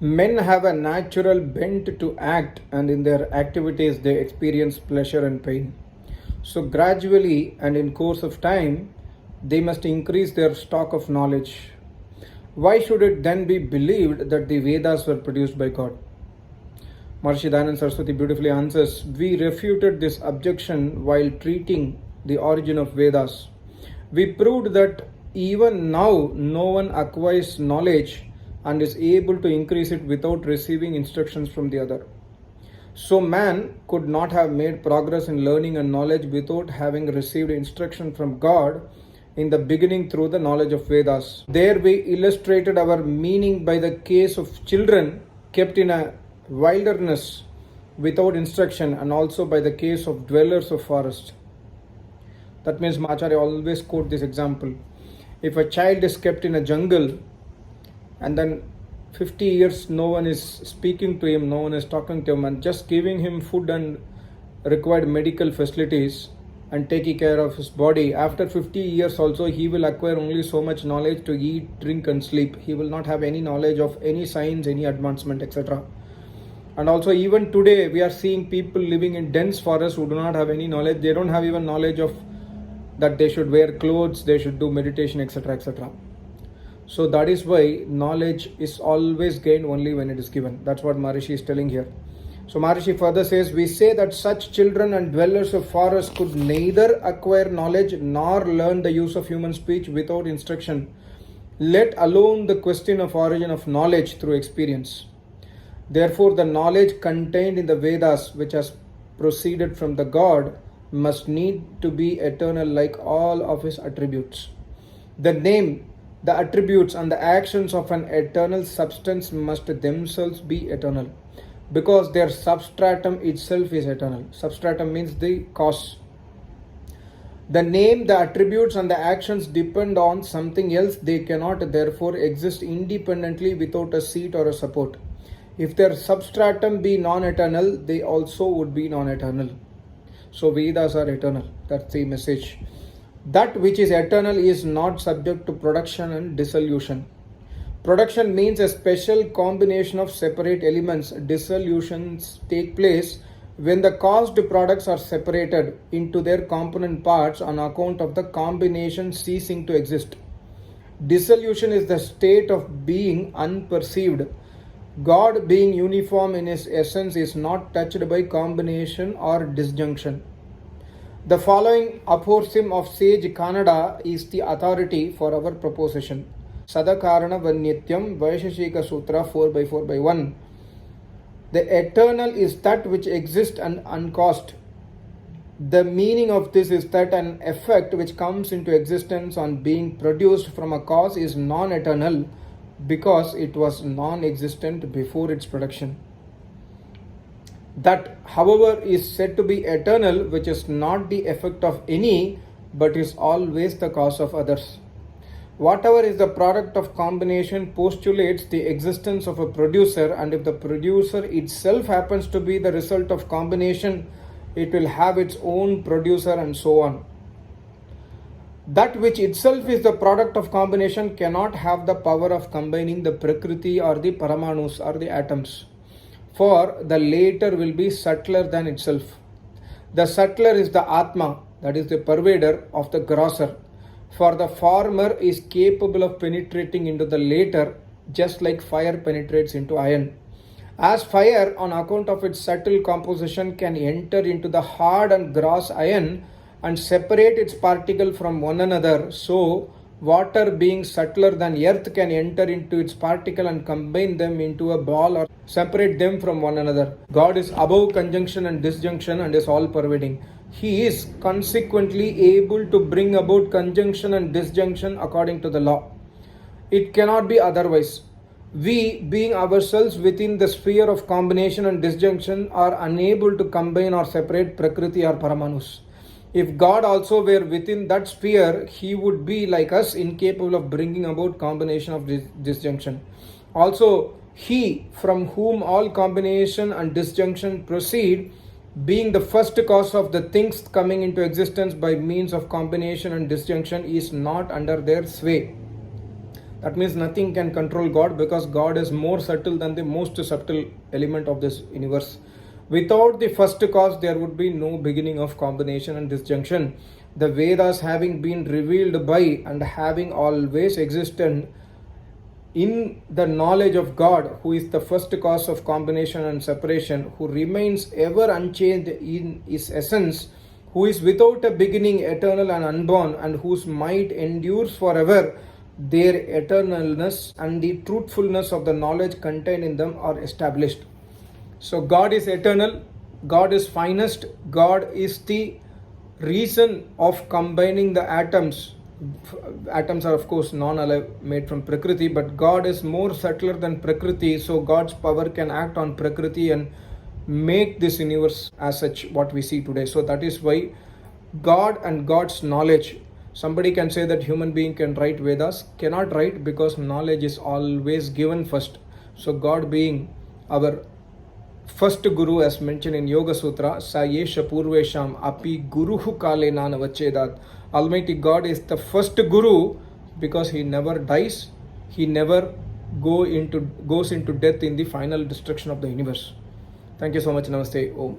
Men have a natural bent to act, and in their activities, they experience pleasure and pain. So, gradually and in course of time, they must increase their stock of knowledge. Why should it then be believed that the Vedas were produced by God? Maharishi Dayananda Saraswati beautifully answers, we refuted this objection while treating the origin of Vedas. We proved that even now no one acquires knowledge and is able to increase it without receiving instructions from the other. So man could not have made progress in learning and knowledge without having received instruction from God in the beginning through the knowledge of Vedas. There we illustrated our meaning by the case of children kept in a wilderness without instruction, and also by the case of dwellers of forest. That means Acharya always quote this example. If a child is kept in a jungle and then 50 years no one is speaking to him, no one is talking to him, and just giving him food and required medical facilities and taking care of his body, after 50 years also he will acquire only so much knowledge to eat, drink and sleep. He will not have any knowledge of any science, any advancement, etc. And also even today we are seeing people living in dense forests who do not have any knowledge. They don't have even knowledge of that they should wear clothes, they should do meditation, etc., etc. So that is why knowledge is always gained only when it is given. That's what Maharishi is telling here. So Maharishi further says, we say that such children and dwellers of forests could neither acquire knowledge nor learn the use of human speech without instruction, let alone the question of origin of knowledge through experience. Therefore, the knowledge contained in the Vedas, which has proceeded from the God, must need to be eternal like all of his attributes. The name, the attributes and the actions of an eternal substance must themselves be eternal, because their substratum itself is eternal. Substratum means the cause. The name, the attributes and the actions depend on something else. They cannot therefore exist independently without a seat or a support. If their substratum be non-eternal, they also would be non-eternal. So Vedas are eternal. That's the message. That which is eternal is not subject to production and dissolution. Production means a special combination of separate elements. Dissolutions take place when the caused products are separated into their component parts on account of the combination ceasing to exist. Dissolution is the state of being unperceived. God, being uniform in his essence, is not touched by combination or disjunction. The following aphorism of sage Kannada is the authority for our proposition. Sadakarana Vannityam Vaisheshika Sutra 4/4/1. The eternal is that which exists and uncaused. The meaning of this is that an effect which comes into existence on being produced from a cause is non-eternal, because it was non-existent before its production. That, however, is said to be eternal, which is not the effect of any, but is always the cause of others. Whatever is the product of combination postulates the existence of a producer, and if the producer itself happens to be the result of combination, it will have its own producer, and so on. That which itself is the product of combination cannot have the power of combining the Prakriti or the Paramanus or the atoms, for the later will be subtler than itself. The subtler is the Atma, that is the pervader of the grosser, for the former is capable of penetrating into the later, just like fire penetrates into iron. As fire, on account of its subtle composition, can enter into the hard and gross iron and separate its particle from one another, so water, being subtler than earth, can enter into its particle and combine them into a ball or separate them from one another. God is above conjunction and disjunction and is all pervading. He is consequently able to bring about conjunction and disjunction according to the law. It cannot be otherwise. We, being ourselves within the sphere of combination and disjunction, are unable to combine or separate Prakriti or Paramanus. If God also were within that sphere, he would be like us, incapable of bringing about combination of disjunction. Also, he from whom all combination and disjunction proceed, being the first cause of the things coming into existence by means of combination and disjunction, is not under their sway. That means nothing can control God, because God is more subtle than the most subtle element of this universe. Without the first cause, there would be no beginning of combination and disjunction. The Vedas, having been revealed by and having always existed in the knowledge of God, who is the first cause of combination and separation, who remains ever unchanged in his essence, who is without a beginning, eternal and unborn, and whose might endures forever, their eternalness and the truthfulness of the knowledge contained in them are established. So God is eternal, God is finest, God is the reason of combining the atoms. Atoms are of course non-alive, made from Prakriti, but God is more subtler than Prakriti, so God's power can act on Prakriti and make this universe as such what we see today. So that is why God and God's knowledge, somebody can say that human being can write Vedas, cannot write, because knowledge is always given first. So God being our first guru, as mentioned in Yoga Sutra, Sa Yesha Purvesham Api Guruhu Kale Nana Vachedat. Almighty God is the first guru because he never dies, he never goes into death in the final destruction of the universe. Thank you so much. Namaste. Om.